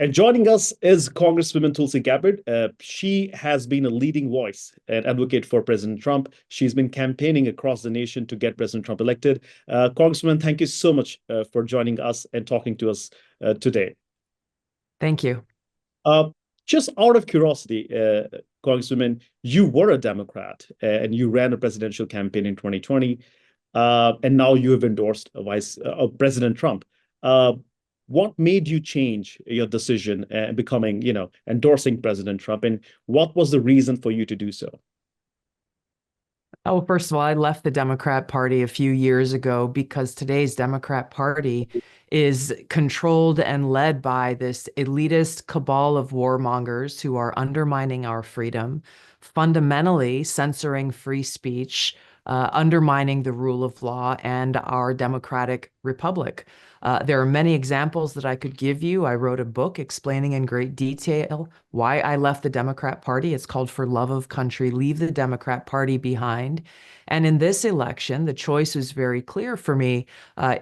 And joining us is Congresswoman Tulsi Gabbard. She has been a leading voice and advocate for President Trump. She's been campaigning across the nation to get President Trump elected. Congresswoman, thank you so much for joining us and talking to us today. Thank you. Uh, just out of curiosity, Congresswoman, you were a Democrat and you ran a presidential campaign in 2020, and now you have endorsed Vice President Trump. Uh, what made you change your decision and becoming, endorsing President Trump, and what was the reason for you to do so? Oh, first of all, I left the Democrat Party a few years ago because today's Democrat Party is controlled and led by this elitist cabal of warmongers who are undermining our freedom, fundamentally censoring free speech, undermining the rule of law and our democratic republic. There are many examples that I could give you. I wrote a book explaining in great detail why I left the Democrat Party. It's called For Love of Country, Leave the Democrat Party Behind. And in this election, the choice was very clear for me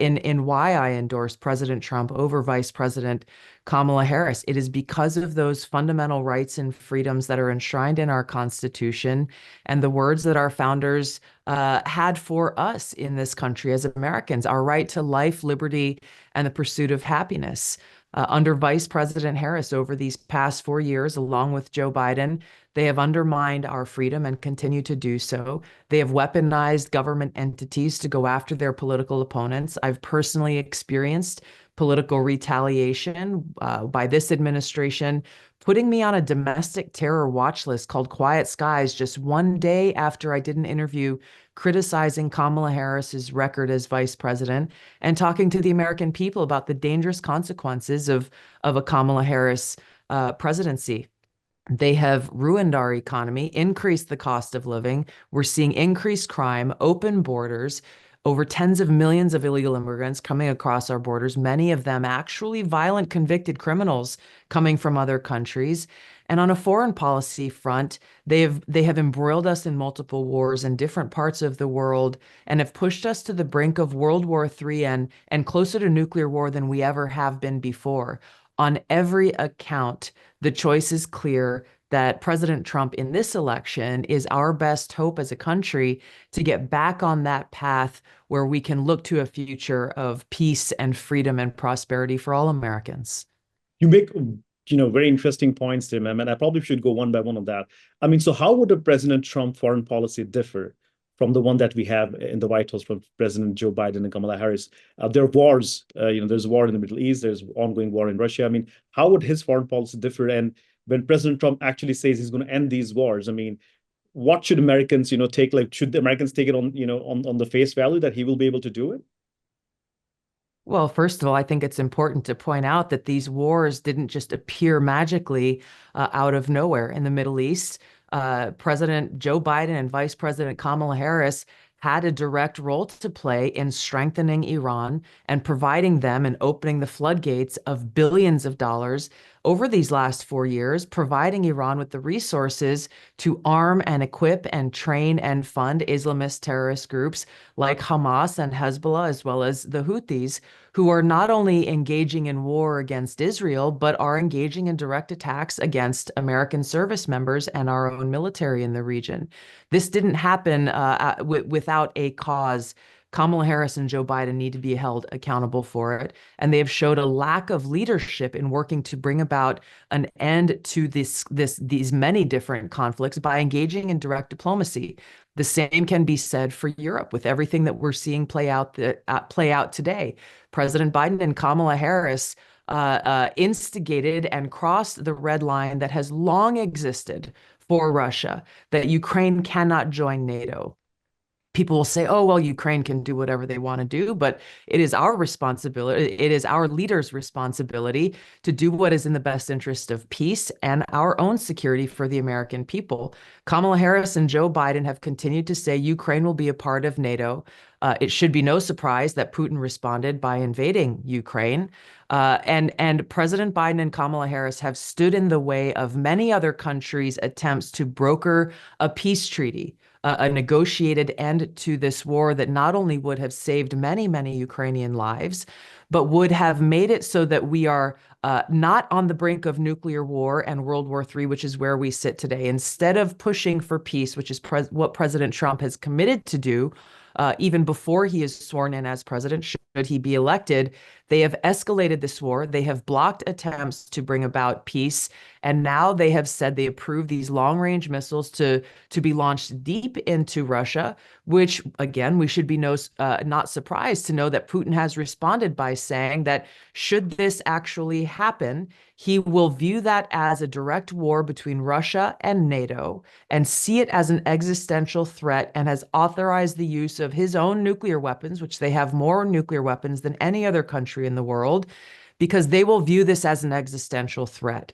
in why I endorsed President Trump over Vice President Kamala Harris. It is because of those fundamental rights and freedoms that are enshrined in our Constitution and the words that our founders had for us in this country as Americans, our right to life, liberty, and the pursuit of happiness. Under Vice President Harris over these past 4 years, along with Joe Biden, they have undermined our freedom and continue to do so. They have weaponized government entities to go after their political opponents. I've personally experienced political retaliation by this administration, putting me on a domestic terror watch list called Quiet Skies just one day after I did an interview criticizing Kamala Harris's record as vice president and talking to the American people about the dangerous consequences of a Kamala Harris presidency. They have ruined our economy, increased the cost of living. We're seeing increased crime, open borders, over tens of millions of illegal immigrants coming across our borders, many of them actually violent convicted criminals coming from other countries. And on a foreign policy front, they have embroiled us in multiple wars in different parts of the world and have pushed us to the brink of World War III and closer to nuclear war than we ever have been before. On every account, the choice is clear that President Trump in this election is our best hope as a country to get back on that path where we can look to a future of peace and freedom and prosperity for all Americans. You make, very interesting points there, ma'am, and I probably should go one by one on that. I mean, so how would a President Trump foreign policy differ from the one that we have in the White House from President Joe Biden and Kamala Harris? There are wars, there's a war in the Middle East, there's ongoing war in Russia. I mean, how would his foreign policy differ? And when President Trump actually says he's going to end these wars, I mean, what should Americans, take? Like, should the Americans take it on, on the face value that he will be able to do it? Well, first of all, I think it's important to point out that these wars didn't just appear magically out of nowhere in the Middle East. President Joe Biden and Vice President Kamala Harris had a direct role to play in strengthening Iran and providing them and opening the floodgates of billions of dollars over these last 4 years, providing Iran with the resources to arm and equip and train and fund Islamist terrorist groups like Hamas and Hezbollah, as well as the Houthis, who are not only engaging in war against Israel, but are engaging in direct attacks against American service members and our own military in the region. This didn't happen without a cause. Kamala Harris and Joe Biden need to be held accountable for it. And they have showed a lack of leadership in working to bring about an end to these many different conflicts by engaging in direct diplomacy. The same can be said for Europe with everything that we're seeing play out today. President Biden and Kamala Harris instigated and crossed the red line that has long existed for Russia, that Ukraine cannot join NATO. People will say, oh, well, Ukraine can do whatever they want to do, but it is our responsibility, it is our leaders' responsibility to do what is in the best interest of peace and our own security for the American people. Kamala Harris and Joe Biden have continued to say Ukraine will be a part of NATO. It should be no surprise that Putin responded by invading Ukraine. And President Biden and Kamala Harris have stood in the way of many other countries' attempts to broker a peace treaty a negotiated end to this war that not only would have saved many, many Ukrainian lives, but would have made it so that we are not on the brink of nuclear war and World War III, which is where we sit today. Instead of pushing for peace, which is what President Trump has committed to do, even before he is sworn in as president, should he be elected, they have escalated this war. They have blocked attempts to bring about peace. And now they have said they approve these long-range missiles to be launched deep into Russia, which, again, we should be not surprised to know that Putin has responded by saying that should this actually happen, he will view that as a direct war between Russia and NATO and see it as an existential threat, and has authorized the use of his own nuclear weapons, which they have more nuclear weapons than any other country in the world, because they will view this as an existential threat.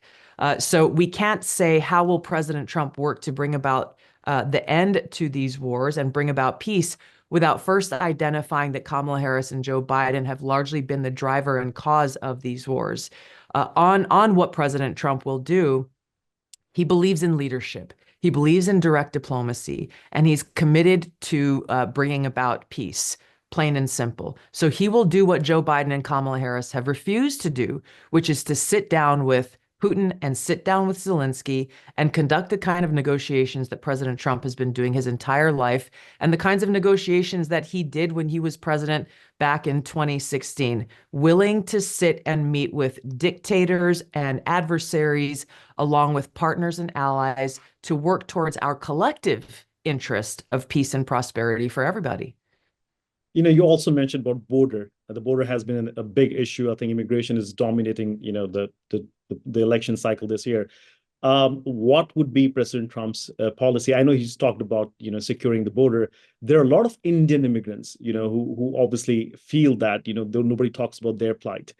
So we can't say how will President Trump work to bring about the end to these wars and bring about peace without first identifying that Kamala Harris and Joe Biden have largely been the driver and cause of these wars. On what President Trump will do, he believes in leadership. He believes in direct diplomacy, and he's committed to bringing about peace, plain and simple. So he will do what Joe Biden and Kamala Harris have refused to do, which is to sit down with Putin and sit down with Zelensky and conduct the kind of negotiations that President Trump has been doing his entire life, and the kinds of negotiations that he did when he was president back in 2016, willing to sit and meet with dictators and adversaries, along with partners and allies, to work towards our collective interest of peace and prosperity for everybody. You also mentioned about border. The border has been a big issue. I think immigration is dominating, the election cycle this year. What would be President Trump's policy? I know he's talked about, securing the border. There are a lot of Indian immigrants, who obviously feel that, though nobody talks about their plight.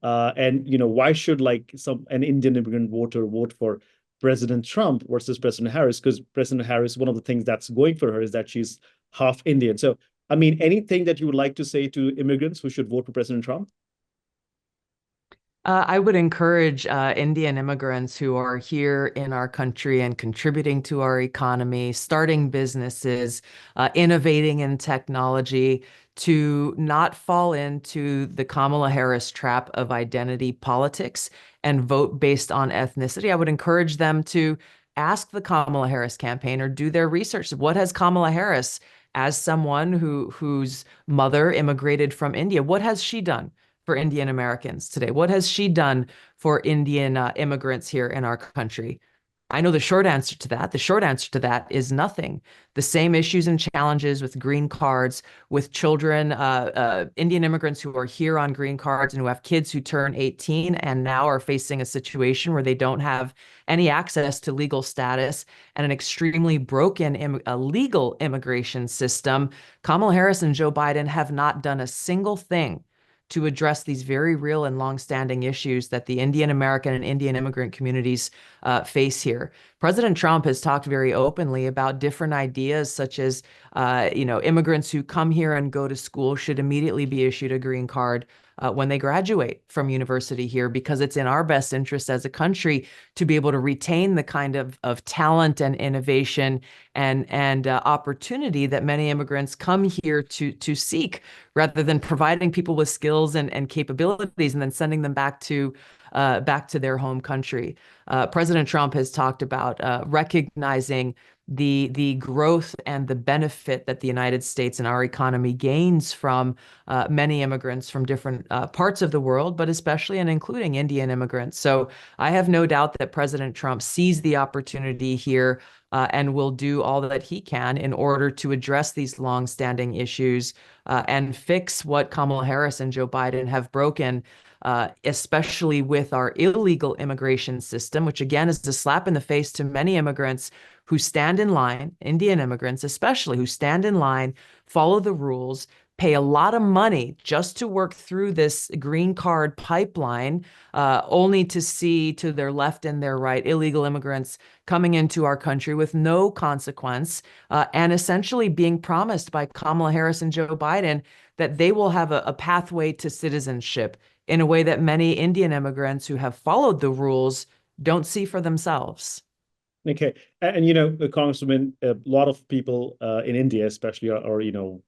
And why should an Indian immigrant voter vote for President Trump versus President Harris? Because President Harris, one of the things that's going for her is that she's half Indian. So, I mean, anything that you would like to say to immigrants who should vote for President Trump? I would encourage Indian immigrants who are here in our country and contributing to our economy, starting businesses, innovating in technology, to not fall into the Kamala Harris trap of identity politics and vote based on ethnicity. I would encourage them to ask the Kamala Harris campaign or do their research. What has Kamala Harris, as someone whose mother immigrated from India, what has she done for Indian Americans today? What has she done for Indian immigrants here in our country? I know the short answer to that. The short answer to that is nothing. The same issues and challenges with green cards, with children, Indian immigrants who are here on green cards and who have kids who turn 18 and now are facing a situation where they don't have any access to legal status and an extremely broken legal immigration system. Kamala Harris and Joe Biden have not done a single thing to address these very real and longstanding issues that the Indian American and Indian immigrant communities face here. President Trump has talked very openly about different ideas, such as, immigrants who come here and go to school should immediately be issued a green card when they graduate from university here, because it's in our best interest as a country to be able to retain the kind of talent and innovation and opportunity that many immigrants come here to seek, rather than providing people with skills and capabilities and then sending them back to their home country. President Trump has talked about recognizing the growth and the benefit that the United States and our economy gains from many immigrants from different parts of the world, but especially and including Indian immigrants. So I have no doubt that President Trump sees the opportunity here and will do all that he can in order to address these longstanding issues and fix what Kamala Harris and Joe Biden have broken, especially with our illegal immigration system, which again is a slap in the face to many immigrants who stand in line, Indian immigrants especially, who stand in line, follow the rules, pay a lot of money just to work through this green card pipeline, only to see to their left and their right illegal immigrants coming into our country with no consequence, and essentially being promised by Kamala Harris and Joe Biden that they will have a pathway to citizenship in a way that many Indian immigrants who have followed the rules don't see for themselves. Okay, and Congressman, a lot of people in India, especially, are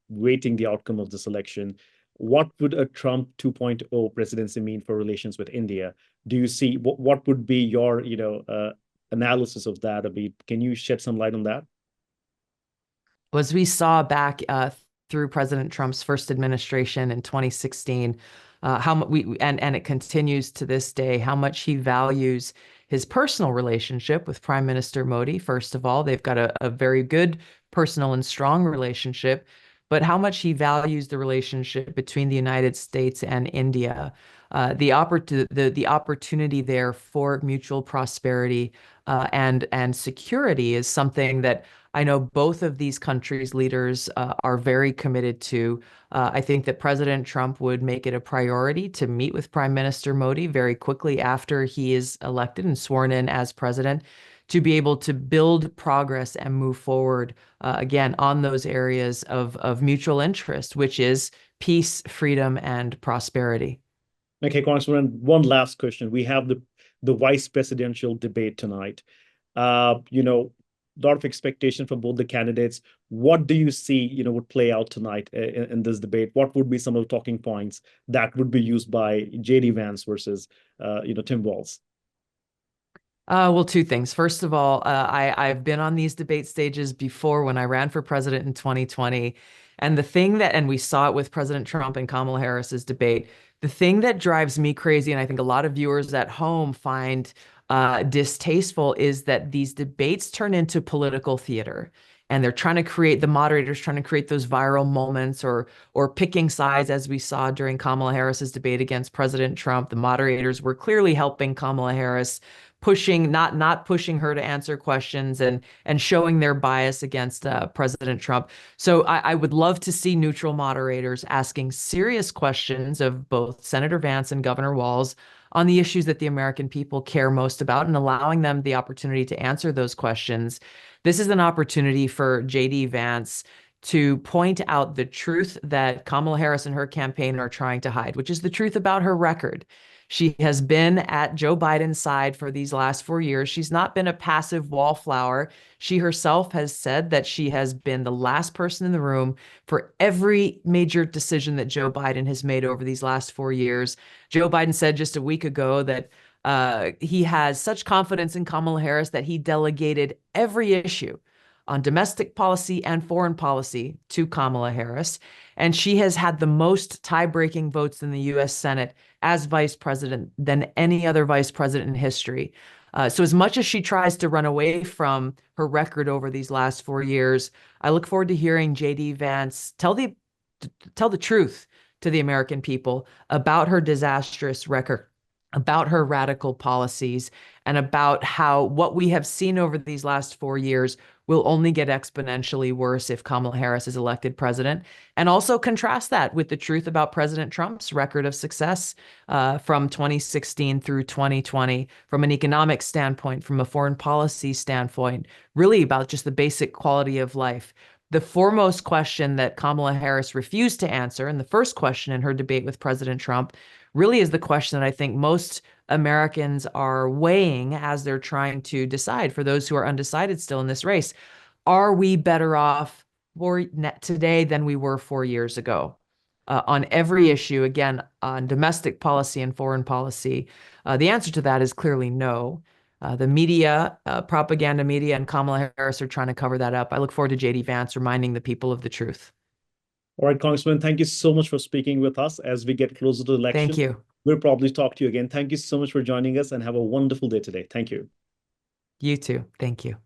waiting the outcome of this election. What would a Trump 2.0 presidency mean for relations with India? Do you see what would be your analysis of that? I mean, can you shed some light on that? As we saw back through President Trump's first administration in 2016, how we and it continues to this day, how much he values his personal relationship with Prime Minister Modi. First of all, they've got a very good personal and strong relationship, but how much he values the relationship between the United States and India. The opportunity there for mutual prosperity and security is something that I know both of these countries' leaders are very committed to. I think that President Trump would make it a priority to meet with Prime Minister Modi very quickly after he is elected and sworn in as president to be able to build progress and move forward again on those areas of mutual interest, which is peace, freedom, and prosperity. Okay, Congressman, one last question. We have the vice presidential debate tonight. A lot of expectation from both the candidates. What do you see, would play out tonight in this debate? What would be some of the talking points that would be used by JD Vance versus, Tim Walz? Well, two things. First of all, I've been on these debate stages before when I ran for president in 2020. And and we saw it with President Trump and Kamala Harris's debate. The thing that drives me crazy, and I think a lot of viewers at home find distasteful, is that these debates turn into political theater. And they're trying to create, the moderators trying to create those viral moments or picking sides, as we saw during Kamala Harris's debate against President Trump. The moderators were clearly helping Kamala Harris, pushing, not pushing her to answer questions and showing their bias against President Trump. So I would love to see neutral moderators asking serious questions of both Senator Vance and Governor Walz on the issues that the American people care most about and allowing them the opportunity to answer those questions. This is an opportunity for JD Vance to point out the truth that Kamala Harris and her campaign are trying to hide, which is the truth about her record. She has been at Joe Biden's side for these last 4 years. She's not been a passive wallflower. She herself has said that she has been the last person in the room for every major decision that Joe Biden has made over these last 4 years. Joe Biden said just a week ago that he has such confidence in Kamala Harris that he delegated every issue on domestic policy and foreign policy to Kamala Harris. And she has had the most tie-breaking votes in the US Senate as vice president than any other vice president in history. So as much as she tries to run away from her record over these last 4 years, I look forward to hearing JD Vance tell the truth to the American people about her disastrous record, about her radical policies, and about how what we have seen over these last 4 years will only get exponentially worse if Kamala Harris is elected president. And also contrast that with the truth about President Trump's record of success from 2016 through 2020, from an economic standpoint, from a foreign policy standpoint, really about just the basic quality of life. The foremost question that Kamala Harris refused to answer, and the first question in her debate with President Trump, really is the question that I think most Americans are weighing as they're trying to decide, for those who are undecided still in this race. Are we better off today than we were 4 years ago? On every issue, again, on domestic policy and foreign policy, the answer to that is clearly no. The media, propaganda media, and Kamala Harris are trying to cover that up. I look forward to JD Vance reminding the people of the truth. All right, Congressman, thank you so much for speaking with us as we get closer to the Thank election. you. We'll probably talk to you again. Thank you so much for joining us and have a wonderful day today. Thank you. You too. Thank you.